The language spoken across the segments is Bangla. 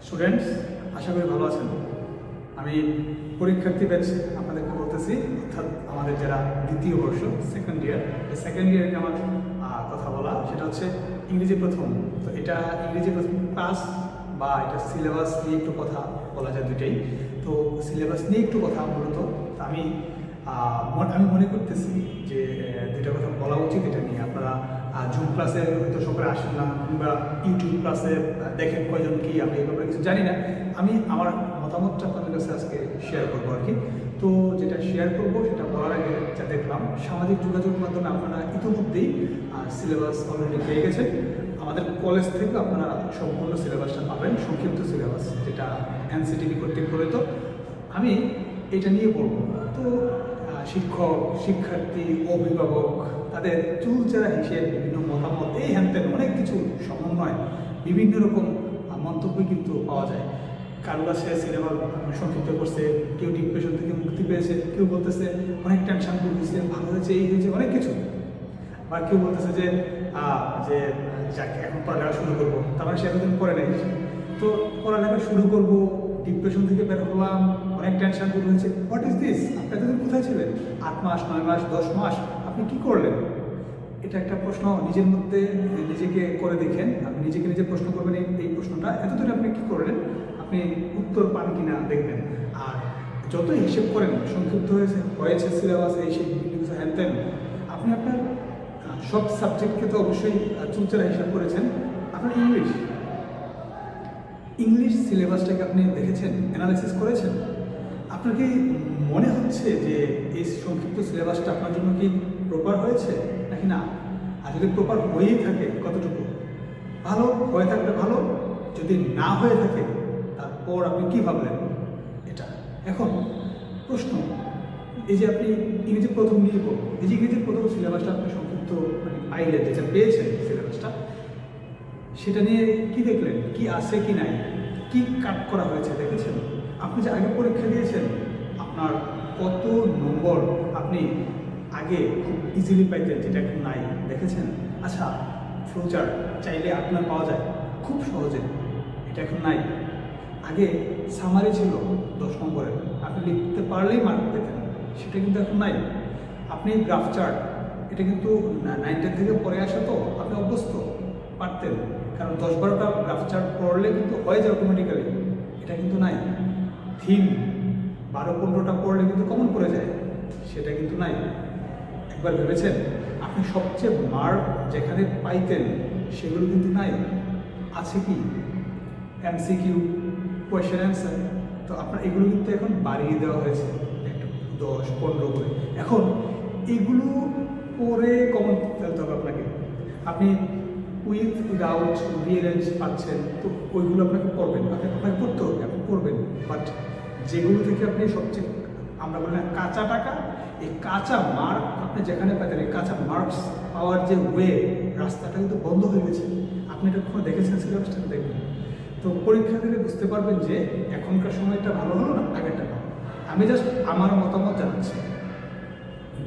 স্টুডেন্টস, আশা করি ভালো আছেন। আমি পরীক্ষার্থী ব্যাচ আপনাদেরকে বলতেছি, অর্থাৎ আমাদের যারা দ্বিতীয় বর্ষ সেকেন্ড ইয়ারে আমার কথা বলা, সেটা হচ্ছে ইংরেজি প্রথম। তো এটা ইংরেজি প্রথম ক্লাস বা এটা সিলেবাস নিয়ে একটু কথা বলা যায় দুইটাই। তো সিলেবাস নিয়ে একটু কথা মূলত আমি মনে করতেছি যে দুইটা কথা বলা উচিত। এটা নিয়ে আপনারা জুম ক্লাসে হয়তো সকালে আসেন না, কিংবা ইউটিউব ক্লাসে দেখেন কয়জন কি, আমি এই ব্যাপারে কিছু জানি না। আমি আমার মতামতটা আপনাদের কাছে আজকে শেয়ার করবো আর কি। তো যেটা শেয়ার করবো সেটা বলার আগে যা দেখলাম, সামাজিক যোগাযোগ মাধ্যমে আপনারা ইতিমধ্যেই সিলেবাস অলরেডি পেয়ে গেছেন। আমাদের কলেজ থেকে আপনারা সম্পূর্ণ সিলেবাসটা পাবেন, সংক্ষিপ্ত সিলেবাস, যেটা এনসিটিভি কর্তৃক প্রণীত। আমি এটা নিয়ে বলবো। তো শিক্ষক, শিক্ষার্থী, অভিভাবক, তাদের চুলচেরা হিসেবে বিভিন্ন মতামত, এই হ্যানত্যান অনেক কিছু সমন্বয়, বিভিন্ন রকম মন্তব্য কিন্তু পাওয়া যায়। কারো কাছে সিলেবাস সংক্ষিপ্ত করছে, কেউ ডিপ্রেশন থেকে মুক্তি পেয়েছে, কেউ বলতেছে অনেক টেনশন হয়েছে, ভালো হয়েছে, এই হয়েছে, অনেক কিছু। বা কেউ বলতেছে যে যাকে এখন পড়ালেখা শুরু করবো, তার মানে সে এতদিন পড়ে নেই, তো পড়ালেখা শুরু করবো, ডিপ্রেশন থেকে বের হলাম, অনেক টেনশন দূর হয়েছে। What is this? আপনি এতদিন কোথায় ছিলেন? 8 মাস, 9 মাস, 10 মাস আপনি কি করলেন? এটা একটা প্রশ্ন নিজের মধ্যে নিজেকে করে দেখেন। আপনি নিজেকে নিজে প্রশ্ন করবেন এই প্রশ্নটা, এতদিন আপনি কি করলেন, আপনি উত্তর পান কিনা দেখবেন। আর যতই হিসেব করেন সংক্ষিপ্ত হয়েছে সিলেবাস, এই সেই বিভিন্ন কিছু হ্যান, আপনি আপনার সব সাবজেক্টকে তো অবশ্যই চুলচেরা হিসাব করেছেন। আপনার ইংলিশ সিলেবাসটাকে আপনি দেখেছেন, অ্যানালাইসিস করেছেন? আপনার কি মনে হচ্ছে যে এই সংক্ষিপ্ত সিলেবাসটা আপনার জন্য কি প্রপার হয়েছে নাকি না? আর যদি প্রপার হয়েই থাকে, কতটুকু ভালো হয়ে থাকলে ভালো, যদি না হয়ে থাকে তারপর আপনি কি ভাবলেন? এটা এখন প্রশ্ন, এই যে আপনি ইংরেজি প্রথম নিয়ে এই যে ইংরেজি প্রথম সিলেবাসটা আপনি সংক্ষিপ্ত পাইলেন, যেটা পেয়েছেন সিলেবাসটা, সেটা নিয়ে কি দেখলেন? কি আছে কি নাই, কি কাট করা হয়েছে দেখেছেন? আপনি যে আগে পরীক্ষা দিয়েছেন, আপনার কত নম্বর আপনি আগে খুব ইজিলি পাইতেন, যেটা এখন নাই, দেখেছেন? আচ্ছা, ফিউচার চাইলে আপনার পাওয়া যায় খুব সহজে, এটা এখন নাই। আগে সামারি ছিল 10 নম্বরের, আপনি লিখতে পারলেই মার্ক পেতেন, সেটা কিন্তু এখন নাই। আপনি গ্রাফ চার্ট, এটা কিন্তু 9-10 থেকে পরে আসা, তো আপনি অভ্যস্ত, পারতেন, কারণ 10-12টা গ্রাফ চার্ট পড়লে কিন্তু হয়ে যায় অটোমেটিক্যালি, এটা কিন্তু নাই। থিম 12-15টা পড়লে কিন্তু কমন পড়ে যায়, সেটা কিন্তু নাই। একবার ভেবেছেন আপনি সবচেয়ে মার্ক যেখানে পাইতেন সেগুলো কিন্তু নাই। আছে কি? এমসিকিউ, কোয়েশ্চেন অ্যান্সার, তো আপনার এগুলো কিন্তু এখন বাড়িয়ে দেওয়া হয়েছে, একটু 10-15 করে। এখন এগুলো পরে কমন ফেলতে হবে আপনাকে। আপনি উইদাউট রিয়ারেঞ্জ পাচ্ছেন, তো ওইগুলো আপনাকে পড়বেন, আপনাকে পড়তে হবে, আপনি পড়বেন। বাট যেগুলো থেকে আপনি সবচেয়ে, আমরা বলি না কাঁচা টাকা, এই কাঁচা মার্ক আপনি যেখানে পাইতেন, এই কাঁচা মার্কস পাওয়ার যে রাস্তাটা কিন্তু বন্ধ হয়ে গেছে। আপনি এটা কখনো দেখেছেন? সিলেবাসটা দেখবেন, তো পরীক্ষা দিলে বুঝতে পারবেন যে এখনকার সময়টা ভালো হলো না আগেরটা ভালো। আমি জাস্ট আমার মতামত জানাচ্ছি।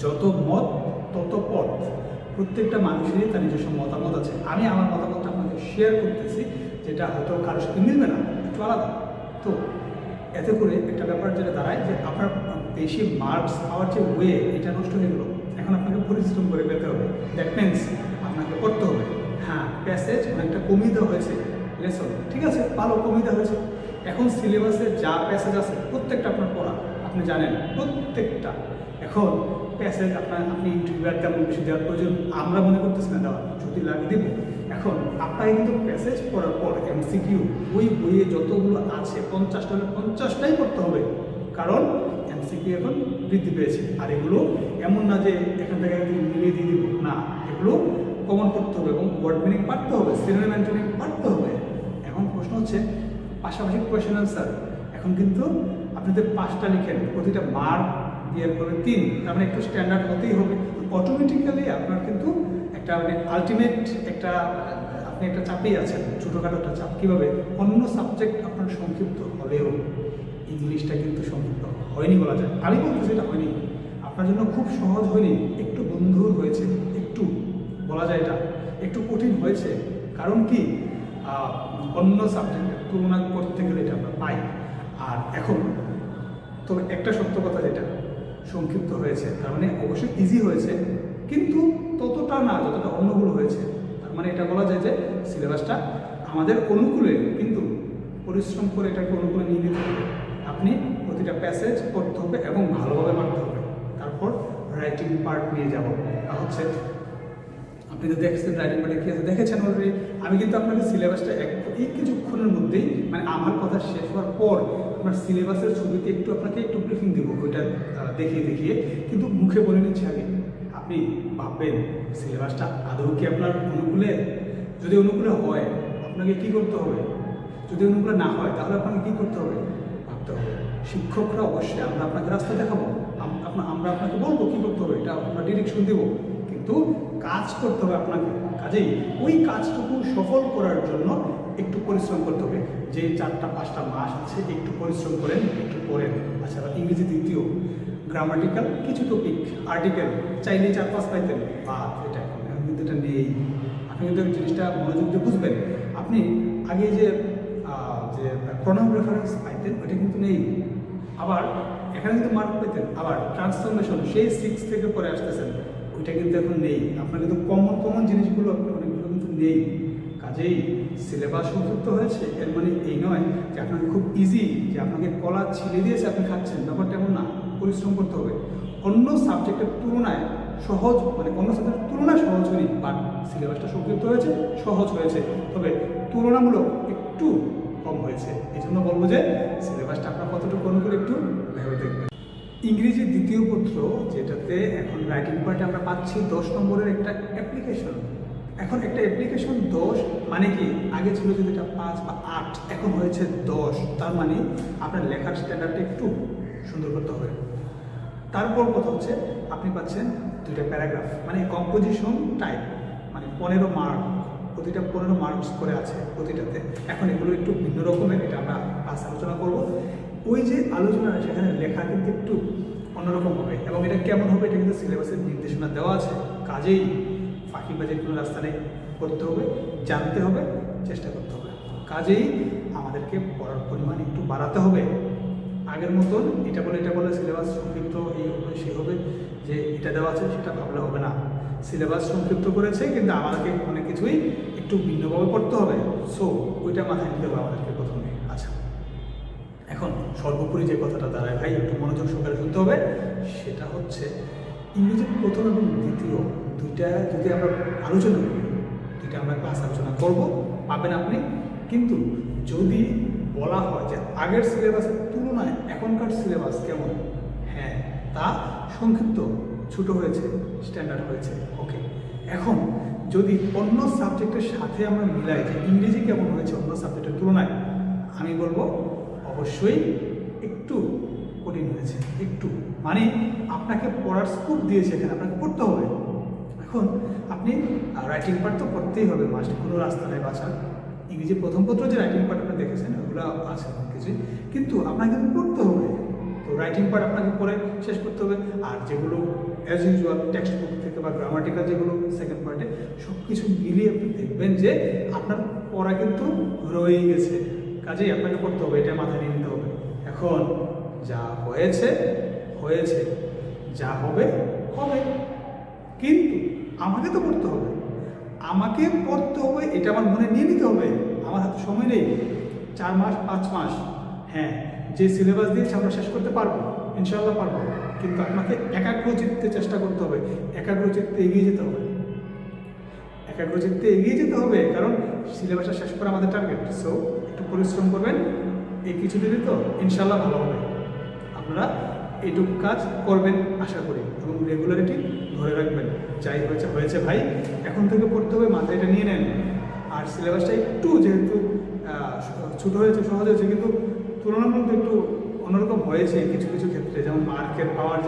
যত মত তত পথ, প্রত্যেকটা মানুষেরই তার নিজস্ব মতামত আছে। আমি আমার মতামতটা আপনাকে শেয়ার করতেছি, যেটা হয়তো কারোর সাথে মিলবে না, একটু আলাদা। তো এতে করে একটা ব্যাপার যেটা দাঁড়ায় যে আপনার বেশি মার্কস পাওয়ার যে এটা নষ্ট হয়ে গেলো। এখন আপনাকে পরিশ্রম করে পেতে হবে, দ্যাট মিনস আপনাকে করতে হবে। হ্যাঁ, প্যাসেজ অনেকটা কমিয়ে দেওয়া হয়েছে, লেসন ঠিক আছে, ভালো কমিয়ে দেওয়া হয়েছে। এখন সিলেবাসে যা প্যাসেজ আছে প্রত্যেকটা আপনার পড়া, আপনি জানেন প্রত্যেকটা। এখন প্যাসেজ আপনি ইউটিউবে তেমন বেশি দেওয়ার প্রয়োজন আমরা মনে করতেছি না, দেওয়া যদি লাগিয়ে দেবো। এখন আপনাকে কিন্তু প্যাসেজ পড়ার পর এমসিকিউ ওই বইয়ে যতগুলো আছে 50টা হলে 50টাই পড়তে হবে, কারণ এমসিকিউ এখন বৃদ্ধি পেয়েছে। আর এগুলো এমন না যে এখান থেকে মিলিয়ে দিয়ে দিব, না, এগুলো কমন করতে হবে এবং ওয়ার্ড মিনিং পারতে হবে, সিনোনিম অ্যান্টোনিম পারতে হবে। এখন প্রশ্ন হচ্ছে পাশাপাশি কোয়েশ্চেন আনসার। এখন কিন্তু আপনি যদি 5টা লিখেন, প্রতিটা মার্ক দিয়ে করে 3, তার মানে একটু স্ট্যান্ডার্ড হতেই হবে। অটোমেটিক্যালি আপনার কিন্তু একটা আলটিমেট একটা আপনি একটা চাপেই আছেন, ছোটোখাটো একটা চাপ। কীভাবে? অন্য সাবজেক্ট আপনার সংক্ষিপ্ত হলেও ইংলিশটা কিন্তু সংক্ষিপ্ত হয়নি বলা যায়। আমি বলতেছি এটা হয়নি, আপনার জন্য খুব সহজ হয়নি, একটু বন্ধুর হয়েছে, একটু বলা যায় এটা একটু কঠিন হয়েছে। কারণ কি, অন্য সাবজেক্টের তুলনা করতে গেলে এটা আমরা পাই। আর এখন তবে একটা সত্য কথা, যেটা সংক্ষিপ্ত হয়েছে তার মানে অবশ্যই ইজি হয়েছে, কিন্তু ততটা না যতটা অন্যগুলো হয়েছে। তার মানে এটা বলা যায় যে সিলেবাসটা আমাদের অনুকূলে, কিন্তু পরিশ্রম করে এটাকে অনুকূলে নিয়ে নিতে হবে। আপনি প্রতিটা প্যাসেজ পড়তে হবে এবং ভালোভাবে মারতে হবে। তারপর রাইটিং পার্ট নিয়ে যাব, তা হচ্ছে আপনি তো দেখছেন রাইটিং পার্টে কী আছে, দেখেছেন অলরেডি। আমি কিন্তু আপনাকে সিলেবাসটা এই কিছুক্ষণের মধ্যেই, মানে আমার কথা শেষ হওয়ার পর আপনার সিলেবাসের ছবিতে আপনাকে একটু ব্রিফিং দেবো, ওইটা দেখিয়ে কিন্তু মুখে বলে নিচ্ছি আগে। আপনি ভাববেন সিলেবাসটা আদৌ কি আপনার অনুকূলে? যদি অনুকূলে হয় আপনাকে কী করতে হবে, যদি অনুকূলে না হয় তাহলে আপনাকে কী করতে হবে ভাবতে হবে। শিক্ষকরা অবশ্যই আমরা আপনাকে রাস্তা দেখাবো, আমরা আপনাকে বলবো কী করতে হবে, এটা আমরা ডিরেকশন দেবো, কিন্তু কাজ করতে হবে আপনাকে। কাজেই ওই কাজটুকু সফল করার জন্য একটু পরিশ্রম করতে হবে। যে 4-5টা মাস আছে একটু পরিশ্রম করেন, একটু পড়েন। আচ্ছা, ইংরেজি দ্বিতীয় গ্রামাটিক্যাল কিছু টপিক, আর্টিকেল চাইলে 4-5 পাইতেন, বা এটা কিন্তু এটা নেই। আপনি কিন্তু জিনিসটা মনোযোগ দিয়ে বুঝবেন। আপনি আগে যে প্রনাউন রেফারেন্স পাইতেন ওইটা কিন্তু নেই। আবার এখানে কিন্তু মার্ক পেতেন, আবার ট্রান্সফরমেশন সেই 6 থেকে পরে আসতেছেন, ওইটা কিন্তু এখন নেই। আপনার কিন্তু কমন জিনিসগুলো অনেকগুলো কিন্তু নেই। কাজেই সিলেবাস সংযুক্ত হয়েছে এর মানে এই নয় যে আপনাকে খুব ইজি, যে আপনাকে কলা ছিলে দিয়েছে আপনি খাচ্ছেন, ব্যাপারটা এমন না। পরিশ্রম করতে হবে। অন্য সাবজেক্টের তুলনায় সহজ, মানে অন্য সাবজেক্টের তুলনায় সহজ হয়নি, বাট সিলেবাসটা সংক্ষিপ্ত হয়েছে, সহজ হয়েছে, তবে তুলনামূলক একটু কম হয়েছে। এই জন্য বলবো যে সিলেবাসটা আপনার কতটুকু অনুকূল একটু ভেবে দেখবেন। ইংরেজি দ্বিতীয় পত্র, যেটাতে এখন রাইটিং পার্টে আমরা পাচ্ছি 10 নম্বরের একটা অ্যাপ্লিকেশন। এখন একটা অ্যাপ্লিকেশন 10 মানে কি, আগে ছিল যদি এটা 5 বা 8, এখন হয়েছে 10। তার মানে আপনার লেখার স্ট্যান্ডার্ডটা একটু সুন্দর করতে হবে। তারপর কথা হচ্ছে আপনি পাচ্ছেন 2টা প্যারাগ্রাফ, মানে কম্পোজিশন টাইপ, মানে 15 মার্ক, প্রতিটা 15 মার্কস করে আছে প্রতিটাতে। এখন এগুলো একটু ভিন্ন রকমের, এটা আমরা ক্লাস আলোচনা করব। ওই যে আলোচনা সেখানে লেখা কিন্তু একটু অন্যরকম হবে, এবং এটা কেমন হবে এটা কিন্তু সিলেবাসের নির্দেশনা দেওয়া আছে। কাজেই ফাঁকিবাজির কোনো রাস্তা নেই, করতে হবে, জানতে হবে, চেষ্টা করতে হবে। কাজেই আমাদেরকে পড়ার পরিমাণ একটু বাড়াতে হবে। আগের মতন এটা বলে সিলেবাস সংক্ষিপ্ত এই হবে সে হবে, যে এটা দেওয়া আছে সেটা ভাবলে হবে না। সিলেবাস সংক্ষিপ্ত করেছে, কিন্তু আমাদেরকে অনেক কিছুই একটু ভিন্নভাবে পড়তে হবে। সো ওইটা মাথায় নিতে হবে আমাদেরকে প্রথমে। আচ্ছা, এখন সর্বোপরি যে কথাটা দাঁড়ায় ভাই, একটু মনোযোগ সহকারে শুনতে হবে, সেটা হচ্ছে ইংরেজি প্রথম এবং দ্বিতীয় দুইটা যদি আমরা আলোচনা করি, দুইটা আমরা ক্লাস আলোচনা করব, পাবেন আপনি। কিন্তু যদি বলা হয় যে আগের সিলেবাসের তুলনায় এখনকার সিলেবাস কেমন, হ্যাঁ তা সংক্ষিপ্ত, ছোট হয়েছে, স্ট্যান্ডার্ড হয়েছে, ওকে। এখন যদি অন্য সাবজেক্টের সাথে আমরা মিলাই যে ইংরেজি কেমন হয়েছে অন্য সাবজেক্টের তুলনায়, আমি বলবো অবশ্যই একটু কঠিন হয়েছে, একটু, মানে আপনাকে পড়ার স্কোপ দিয়েছে, এখানে আপনাকে পড়তে হবে। এখন আপনি রাইটিং পার্ট তো পড়তেই হবে, মাস্ট, কোনো রাস্তা নেই বাঁচার। ইংরেজি প্রথম পত্র যে রাইটিং পার্ট আপনি দেখেছেন ওগুলো আছে অনেক কিছুই, কিন্তু আপনাকে পড়তে হবে। তো রাইটিং পার্ট আপনাকে পড়ে শেষ করতে হবে। আর যেগুলো অ্যাজ ইউজুয়াল টেক্সট বুক থেকে বা গ্রামাটিক্যাল যেগুলো সেকেন্ড পার্টে, সব কিছু মিলিয়ে আপনি দেখবেন যে আপনার পড়া কিন্তু রয়েই গেছে। কাজেই আপনাকে পড়তে হবে, এটা মাথায় নিয়ে নিতে হবে। এখন যা হয়েছে হয়েছে, যা হবে হবে, কিন্তু আমাকে তো পড়তে হবে, আমাকে পড়তে হবে, এটা আমার মনে নিয়ে নিতে হবে। আমার হাতে সময় নেই 4 মাস 5 মাস, হ্যাঁ যে সিলেবাস দিয়েছে আমরা শেষ করতে পারবো, ইনশাআল্লাহ পারবো, কিন্তু আপনাকে একাগ্রচিত্তে চেষ্টা করতে হবে, একাগ্রচিত্তে এগিয়ে যেতে হবে, একাগ্রচিত্তে এগিয়ে যেতে হবে, কারণ সিলেবাসটা শেষ করা আমাদের টার্গেট। সো একটু পরিশ্রম করবেন, এই কিছুদিনই তো ইনশাআল্লাহ ভালো হবে। আপনারা এইটুকু কাজ করবেন আশা করি, এবং রেগুলারিটি ধরে রাখবেন। যাই হয়েছে হয়েছে ভাই, এখন থেকে পড়তে হবে, মাথায় এটা নিয়ে নেন। আর সিলেবাসটা একটু যেহেতু ছোটো হয়েছে, সহজ হয়েছে, কিন্তু তুলনামূলক একটু অন্যরকম হয়েছে কিছু কিছু ক্ষেত্রে, যেমন মার্কস পাওয়ার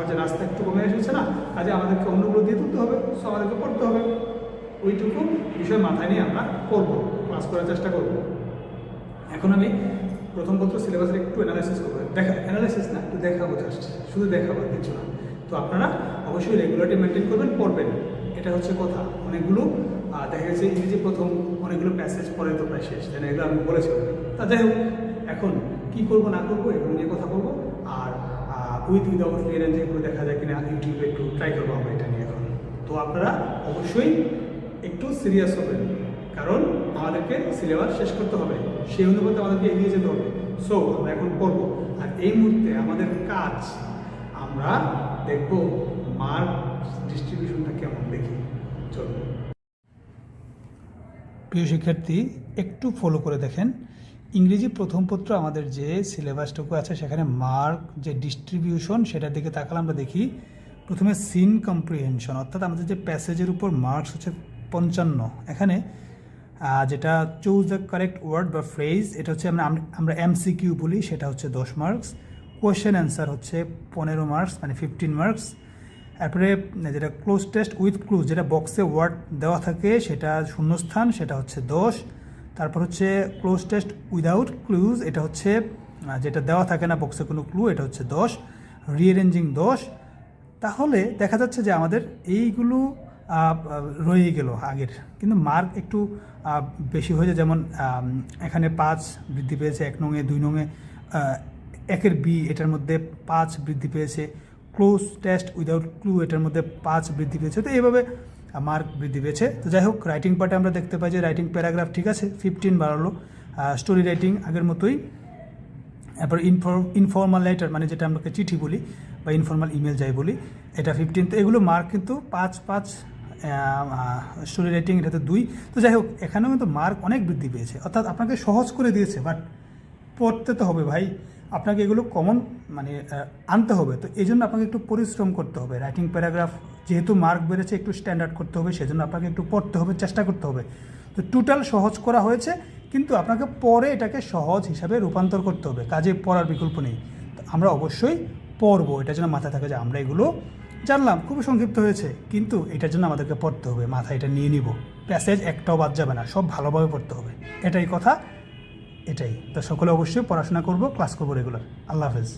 যে রাস্তা একটু কমে এসেছে না, কাজে আমাদেরকে অন্যগুলো দিয়ে তুলতে হবে। সো আমাদেরকে পড়তে হবে, ওইটুকু বিষয় মাথায় নিয়ে আমরা করবো, ক্লাস করার চেষ্টা করবো। এখন আমি প্রথম পত্র সিলেবাসের একটু অ্যানালাইসিস করবো, অ্যানালাইসিস না, একটু দেখাবো, জাস্ট শুধু দেখাবো, কিছু না। তো আপনারা অবশ্যই রেগুলারিটি মেনটেন করবেন, পড়বেন, এটা হচ্ছে কথা। অনেকগুলো দেখা গেছে ইংরেজি প্রথম অনেকগুলো প্যাসেজ পরে তো প্রায় শেষ, তাই না? এগুলো আমি বলেছিলাম। তা যাই হোক, এখন কী করবো না করবো এগুলো নিয়ে কথা বলবো। আর উইদাউট রিয়ারেঞ্জ এগুলো দেখা যায় কিনা ইউটিউবে একটু ট্রাই করবো আমরা এটা নিয়ে এখন। তো আপনারা অবশ্যই একটু সিরিয়াস হবেন, কারণ আমাদেরকে সিলেবাস শেষ করতে হবে, সেই অনুপাতে আমাদেরকে এগিয়ে যেতে হবে। সো আমরা এখন পড়বো, আর এই মুহূর্তে আমাদের কাজ আমরা দেখবো মার্ক ডিস্ট্রিবিউশনটা কেমন, দেখি চলুন। প্রিয় শিক্ষার্থী, একটু ফলো করে দেখেন, ইংরেজি প্রথম পত্র আমাদের যে সিলেবাসটুকু আছে সেখানে মার্ক যে ডিস্ট্রিবিউশন সেটার দিকে তাকালে আমরা দেখি প্রথমে সিন কম্প্রিহেনশন, অর্থাৎ আমাদের যে প্যাসেজের উপর মার্কস হচ্ছে 55। এখানে যেটা চুজ দ্য কারেক্ট ওয়ার্ড বা ফ্রেজ, এটা হচ্ছে আমরা MCQ বলি, সেটা হচ্ছে 10 মার্কস। কোয়েশ্চেন অ্যান্সার হচ্ছে 15 মার্কস, মানে 15 মার্কস। তারপরে যেটা ক্লোজ টেস্ট উইথ ক্লুজ, যেটা বক্সে ওয়ার্ড দেওয়া থাকে সেটা শূন্যস্থান, সেটা হচ্ছে 10। তারপর হচ্ছে ক্লোজ টেস্ট উইদাউট ক্লুজ, এটা হচ্ছে যেটা দেওয়া থাকে না বক্সে কোনো ক্লু, এটা হচ্ছে 10। রিঅ্যারেঞ্জিং 10। তাহলে দেখা যাচ্ছে যে আমাদের এইগুলো রয়ে গেল আগের, কিন্তু মার্ক একটু বেশি হয়েছে। যেমন এখানে 5 বৃদ্ধি পেয়েছে 1 নঙে, 2 নঙে 1-এর B এটার মধ্যে 5 বৃদ্ধি পেয়েছে। ক্লোজ টেস্ট উইদাউট ক্লু এটার মধ্যে 5 বৃদ্ধি পেয়েছে। তো এইভাবে মার্ক বৃদ্ধি পেয়েছে। তো যাই হোক, রাইটিং পার্টে আমরা দেখতে পাই যে রাইটিং প্যারাগ্রাফ ঠিক আছে, 15 বাড়ালো। স্টোরি রাইটিং আগের মতোই। এরপর ইনফর্মাল লেটার, মানে যেটা আমরা চিঠি বলি বা ইনফর্মাল ইমেল যাই বলি, এটা 15। তো এগুলো মার্ক কিন্তু 5-5। স্টোরি রাইটিং এটাতে 2। তো যাই হোক, এখানেও কিন্তু মার্ক অনেক বৃদ্ধি পেয়েছে, অর্থাৎ আপনাকে সহজ করে দিয়েছে, বাট পড়তে তো হবে ভাই, আপনাকে এগুলো কমন মানে আনতে হবে। তো এই জন্য আপনাকে একটু পরিশ্রম করতে হবে। রাইটিং প্যারাগ্রাফ যেহেতু মার্ক বেড়েছে, একটু স্ট্যান্ডার্ড করতে হবে, সেজন্য আপনাকে একটু পড়তে হবে, চেষ্টা করতে হবে। তো টোটাল সহজ করা হয়েছে, কিন্তু আপনাকে পরে এটাকে সহজ হিসাবে রূপান্তর করতে হবে, কাজে পড়ার বিকল্প নেই। তো আমরা অবশ্যই পড়বো, এটার জন্য মাথায় থাকে যে আমরা এগুলো জানলাম, খুবই সংক্ষিপ্ত হয়েছে, কিন্তু এটার জন্য আমাদেরকে পড়তে হবে, মাথায় এটা নিয়ে নিব। প্যাসেজ একটাও বাদ যাবে না, সব ভালোভাবে পড়তে হবে, এটাই কথা, এটাই। তো সকলে অবশ্যই পড়াশোনা করবো, ক্লাস করবো রেগুলার। আল্লাহ হাফেজ।